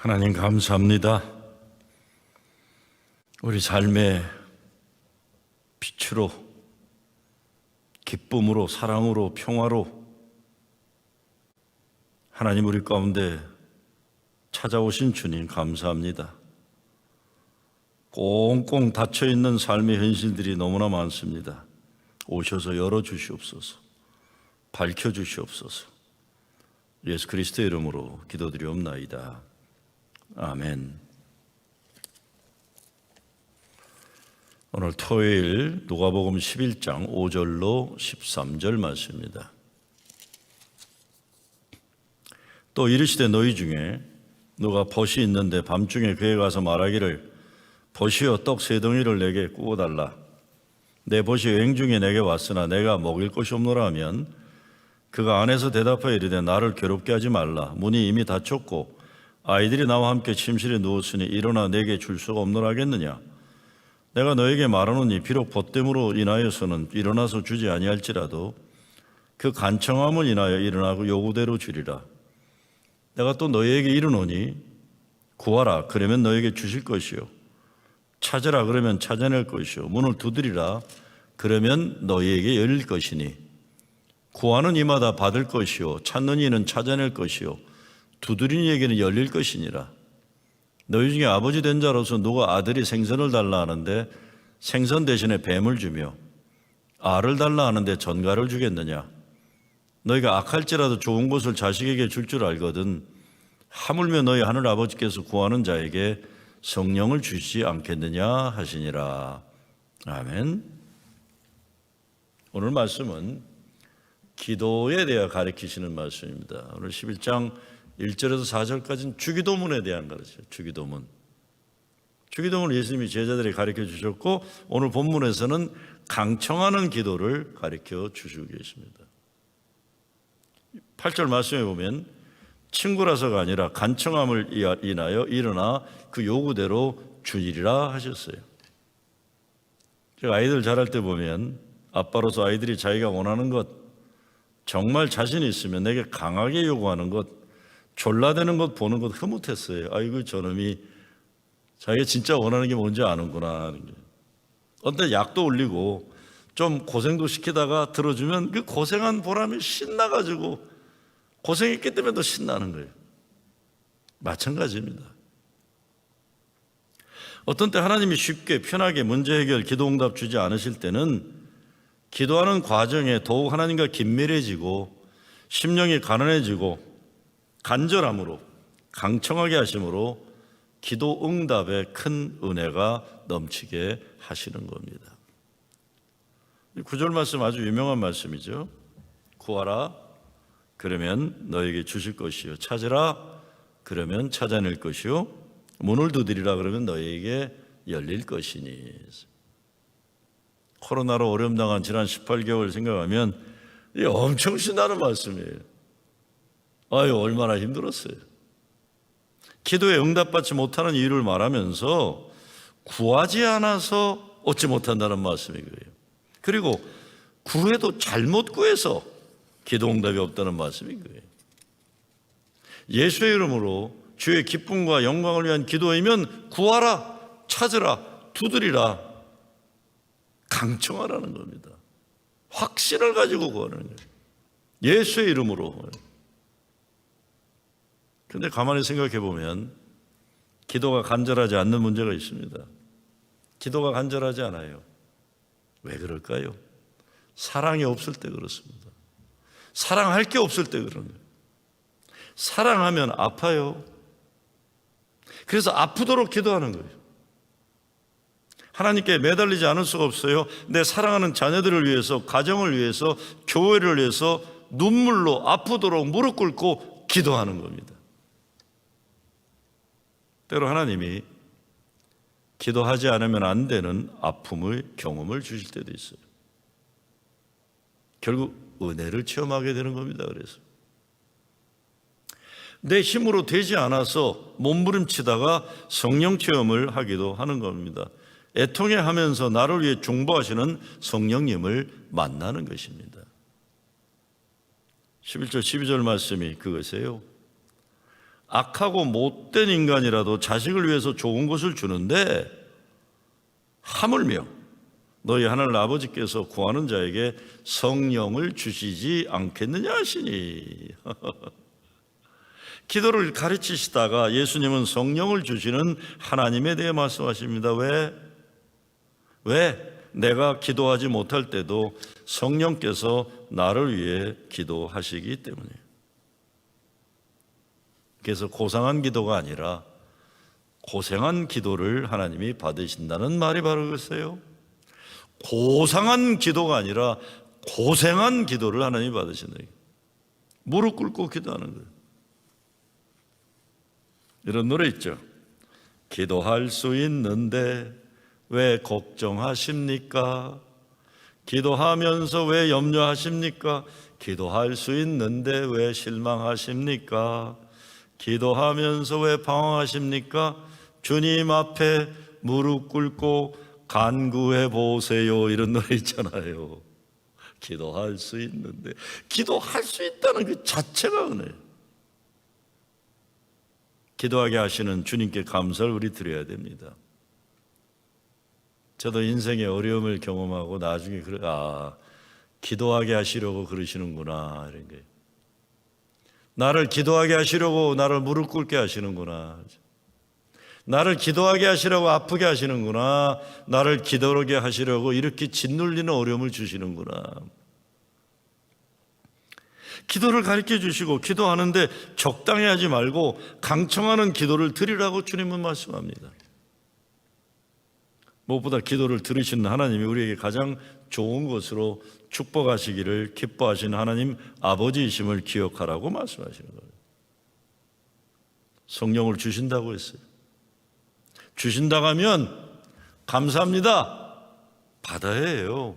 하나님 감사합니다. 우리 삶의 빛으로, 기쁨으로, 사랑으로, 평화로 하나님 우리 가운데 찾아오신 주님 감사합니다. 꽁꽁 닫혀있는 삶의 현실들이 너무나 많습니다. 오셔서 열어주시옵소서, 밝혀주시옵소서. 예수 그리스도의 이름으로 기도드리옵나이다. 아멘. 오늘 토요일 누가복음 11장 5절로 13절 말씀입니다. 또 이르시되 너희 중에 누가 벗이 있는데 밤중에 그에 가서 말하기를 벗이여 떡 세 덩이를 내게 구워달라. 내 벗이 여행 중에 내게 왔으나 내가 먹일 것이 없노라 하면 그가 안에서 대답하여 이르되 나를 괴롭게 하지 말라. 문이 이미 닫혔고 아이들이 나와 함께 침실에 누웠으니 일어나 내게 줄 수가 없노라 하겠느냐. 내가 너에게 말하노니 비록 벗됨으로 인하여서는 일어나서 주지 아니할지라도 그 간청함을 인하여 일어나고 요구대로 주리라. 내가 또 너희에게 이르노니 구하라 그러면 너에게 주실 것이요 찾으라 그러면 찾아낼 것이요 문을 두드리라 그러면 너희에게 열릴 것이니 구하는 이마다 받을 것이요 찾는 이는 찾아낼 것이요 두드리는 이에게는 열릴 것이니라. 너희 중에 아버지 된 자로서 누가 아들이 생선을 달라 하는데 생선 대신에 뱀을 주며 알을 달라 하는데 전갈을 주겠느냐. 너희가 악할지라도 좋은 것을 자식에게 줄 줄 알거든 하물며 너희 하늘 아버지께서 구하는 자에게 성령을 주시지 않겠느냐 하시니라. 아멘. 오늘 말씀은 기도에 대해 가르치시는 말씀입니다. 오늘 11장 1절에서 4절까지는 주기도문에 대한 가르쳐요. 주기도문을 예수님이 제자들에게 가르쳐 주셨고 오늘 본문에서는 강청하는 기도를 가르쳐 주시고 계십니다. 8절 말씀에 보면 친구라서가 아니라 간청함을 인하여 일어나 그 요구대로 주리라 하셨어요. 제가 아이들 자랄 때 보면 아빠로서 아이들이 자기가 원하는 것 정말 자신 있으면 내게 강하게 요구하는 것 졸라대는 것 보는 것 흐뭇했어요. 아이고 저놈이 자기가 진짜 원하는 게 뭔지 아는구나 하는 게. 어떤 약도 올리고 좀 고생도 시키다가 들어주면 그 고생한 보람이 신나가지고 고생했기 때문에 더 신나는 거예요. 마찬가지입니다. 어떤 때 하나님이 쉽게 편하게 문제 해결 기도응답 주지 않으실 때는 기도하는 과정에 더욱 하나님과 긴밀해지고 심령이 가난해지고 간절함으로 강청하게 하심으로 기도 응답에 큰 은혜가 넘치게 하시는 겁니다. 9절 말씀 아주 유명한 말씀이죠. 구하라 그러면 너에게 주실 것이요 찾으라 그러면 찾아낼 것이요 문을 두드리라 그러면 너에게 열릴 것이니. 코로나로 어려움 당한 지난 18개월 생각하면 이게 엄청 신나는 말씀이에요. 아유 얼마나 힘들었어요. 기도에 응답받지 못하는 이유를 말하면서 구하지 않아서 얻지 못한다는 말씀이고요. 그리고 구해도 잘못 구해서 기도 응답이 없다는 말씀이고요. 예수의 이름으로 주의 기쁨과 영광을 위한 기도이면 구하라, 찾으라, 두드리라, 강청하라는 겁니다. 확신을 가지고 구하는 거예요. 예수의 이름으로. 그런데 가만히 생각해 보면 기도가 간절하지 않는 문제가 있습니다. 기도가 간절하지 않아요. 왜 그럴까요? 사랑이 없을 때 그렇습니다. 사랑할 게 없을 때 그런 거예요. 사랑하면 아파요. 그래서 아프도록 기도하는 거예요. 하나님께 매달리지 않을 수가 없어요. 내 사랑하는 자녀들을 위해서, 가정을 위해서, 교회를 위해서 눈물로 아프도록 무릎 꿇고 기도하는 겁니다. 때로 하나님이 기도하지 않으면 안 되는 아픔의 경험을 주실 때도 있어요. 결국 은혜를 체험하게 되는 겁니다. 그래서 내 힘으로 되지 않아서 몸부림치다가 성령 체험을 하기도 하는 겁니다. 애통해 하면서 나를 위해 중보하시는 성령님을 만나는 것입니다. 11절 12절 말씀이 그것이에요. 악하고 못된 인간이라도 자식을 위해서 좋은 것을 주는데 하물며 너희 하늘 아버지께서 구하는 자에게 성령을 주시지 않겠느냐 하시니. 기도를 가르치시다가 예수님은 성령을 주시는 하나님에 대해 말씀하십니다. 왜? 내가 기도하지 못할 때도 성령께서 나를 위해 기도하시기 때문에. 그래서 고상한 기도가 아니라 고생한 기도를 하나님이 받으신다는 말이 바로 그것이에요. 고상한 기도가 아니라 고생한 기도를 하나님이 받으신다. 무릎 꿇고 기도하는 거예요. 이런 노래 있죠. 기도할 수 있는데 왜 걱정하십니까? 기도하면서 왜 염려하십니까? 기도할 수 있는데 왜 실망하십니까? 기도하면서 왜 방황하십니까? 주님 앞에 무릎 꿇고 간구해 보세요. 이런 노래 있잖아요. 기도할 수 있는데, 기도할 수 있다는 그 자체가 은혜예요. 기도하게 하시는 주님께 감사를 우리 드려야 됩니다. 저도 인생의 어려움을 경험하고 나중에 기도하게 하시려고 그러시는구나 이런 거예요. 나를 기도하게 하시려고 나를 무릎 꿇게 하시는구나. 나를 기도하게 하시려고 아프게 하시는구나. 나를 기도하게 하시려고 이렇게 짓눌리는 어려움을 주시는구나. 기도를 가르쳐 주시고 기도하는데 적당히 하지 말고 강청하는 기도를 드리라고 주님은 말씀합니다. 무엇보다 기도를 들으시는 하나님이 우리에게 가장 좋은 것으로 축복하시기를 기뻐하시는 하나님 아버지이심을 기억하라고 말씀하시는 거예요. 성령을 주신다고 했어요. 주신다고 하면 감사합니다. 받아야 해요.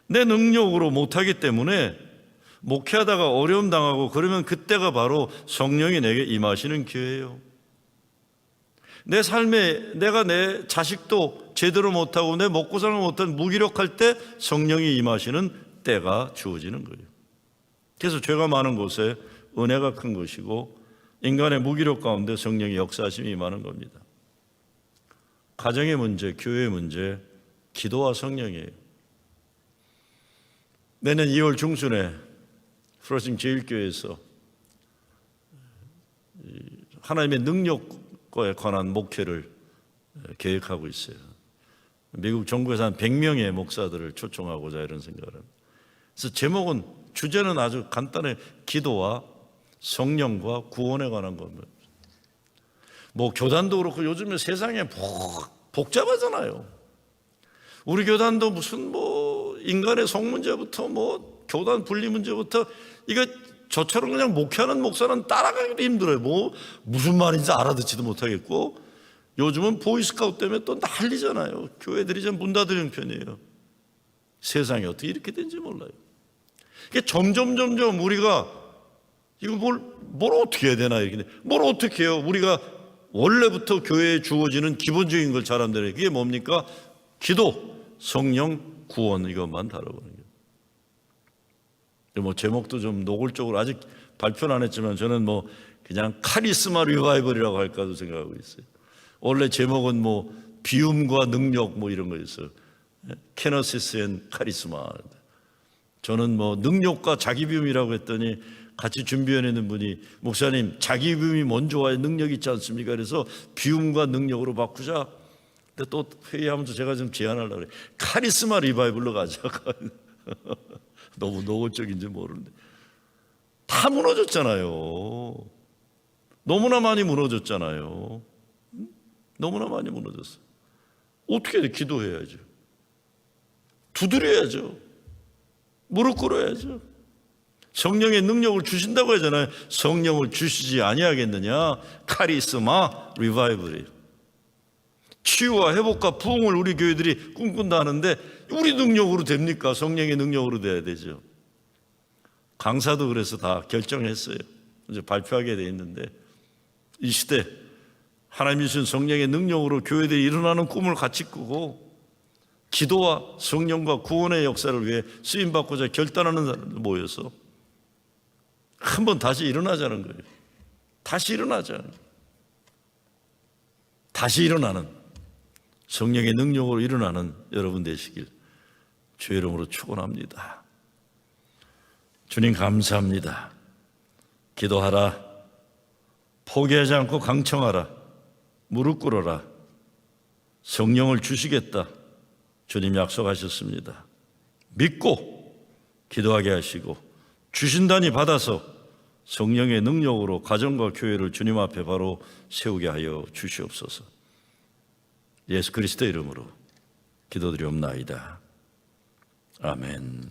내 능력으로 못하기 때문에 목회하다가 어려움 당하고 그러면 그때가 바로 성령이 내게 임하시는 기회예요. 내 삶에 내가 내 자식도 제대로 못하고 내 먹고살을 못한 무기력할 때 성령이 임하시는 때가 주어지는 거예요. 그래서 죄가 많은 곳에 은혜가 큰 것이고 인간의 무기력 가운데 성령의 역사하심이 임하는 겁니다. 가정의 문제, 교회의 문제, 기도와 성령이에요. 내년 2월 중순에 프로싱 제1교회에서 하나님의 능력에 관한 목회를 계획하고 있어요. 미국 정부에서 한 100명의 목사들을 초청하고자 이런 생각을 합니다. 그래서 제목은, 주제는 아주 간단해. 기도와 성령과 구원에 관한 겁니다. 뭐 교단도 그렇고 요즘에 세상에 복잡하잖아요. 우리 교단도 무슨 뭐 인간의 속 문제부터 뭐 교단 분리 문제부터 이거 저처럼 그냥 목회하는 목사는 따라가기도 힘들어요. 뭐 무슨 말인지 알아듣지도 못하겠고 요즘은 보이스카우트 때문에 또 난리잖아요. 교회들이 좀 문 닫을 형편이에요. 세상이 어떻게 이렇게 된지 몰라요. 이게 점점 우리가 이거 뭘 어떻게 해야 되나 이렇게 뭘 어떻게 해요? 우리가 원래부터 교회에 주어지는 기본적인 걸 잘한다는 그게 뭡니까? 기도, 성령, 구원 이것만 다뤄보는 거예요. 뭐 제목도 좀 노골적으로 아직 발표는 안 했지만 저는 뭐 그냥 카리스마 리바이벌이라고 할까도 생각하고 있어요. 원래 제목은 뭐 비움과 능력 뭐 이런 거였어요. 캐너시스 앤 카리스마. 저는 뭐 능력과 자기 비움이라고 했더니 같이 준비해 있는 분이 목사님 자기 비움이 먼저 와야 능력이 있지 않습니까? 그래서 비움과 능력으로 바꾸자. 근데 또 회의하면서 제가 좀 제안하려고 그래요. 카리스마 리바이벌로 가자. 너무 노골적인지 모르는데 다 무너졌잖아요. 너무나 많이 무너졌잖아요. 너무나 많이 무너졌어요. 어떻게 해야 돼? 기도해야죠. 두드려야죠. 무릎 꿇어야죠. 성령의 능력을 주신다고 하잖아요. 성령을 주시지 아니하겠느냐? 카리스마 리바이벌이에요. 치유와 회복과 부흥을 우리 교회들이 꿈꾼다 하는데 우리 능력으로 됩니까? 성령의 능력으로 돼야 되죠. 강사도 그래서 다 결정했어요. 이제 발표하게 돼 있는데 이 시대 하나님이 주신 성령의 능력으로 교회들이 일어나는 꿈을 같이 꾸고 기도와 성령과 구원의 역사를 위해 쓰임받고자 결단하는 사람들 모여서 한번 다시 일어나자는 거예요. 다시 일어나자. 다시 일어나는 성령의 능력으로 일어나는 여러분 되시길 주의 이름으로 축원합니다. 주님 감사합니다. 기도하라. 포기하지 않고 강청하라. 무릎 꿇어라. 성령을 주시겠다. 주님 약속하셨습니다. 믿고 기도하게 하시고 주신다니 받아서 성령의 능력으로 가정과 교회를 주님 앞에 바로 세우게 하여 주시옵소서. 예수 그리스도의 이름으로 기도드리옵나이다. 아멘.